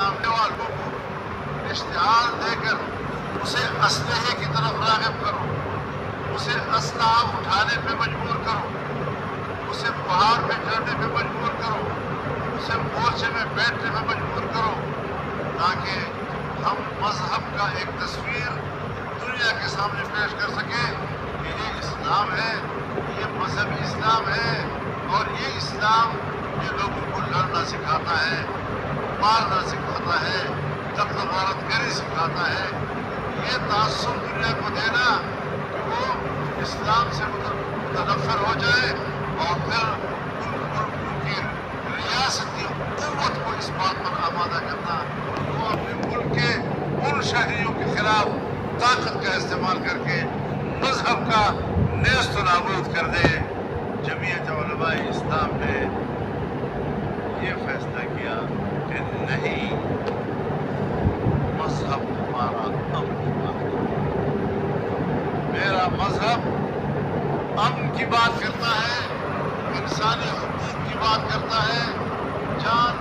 سامنے والوں کو اشتعال دے کر اسے اسلحے کی طرف راغب کرو، اسے اسلحہ اٹھانے پہ مجبور کرو، اسے پہاڑ پہ چڑھنے پہ مجبور کرو، اسے مورچے میں بیٹھنے پہ مجبور کرو، تاکہ ہم مذہب کا ایک تصویر دنیا کے سامنے پیش کر سکیں کہ یہ اسلام ہے، یہ مذہب اسلام ہے، اور یہ اسلام یہ لوگوں کو لڑنا سکھاتا ہے، مارنا سکھاتا ہے، قتل و غارت گری سکھاتا ہے۔ یہ تعصب دنیا کو دینا کہ وہ اسلام سے متنفر ہو جائے اور پھر ان کی ریاستی قوت کو اس بات پر آمادہ کرنا وہ اپنے ملک کے ان شہریوں کے خلاف طاقت کا استعمال کر کے مذہب کا نیست و نابود کر دے۔ جمعیت علماء اسلام نے یہ فیصلہ کیا کہ نہیں، مذہب ہمارا امن کی بات کرتا ہے، میرا مذہب امن کی بات کرتا ہے، انسانی حقوق کی بات کرتا ہے، جان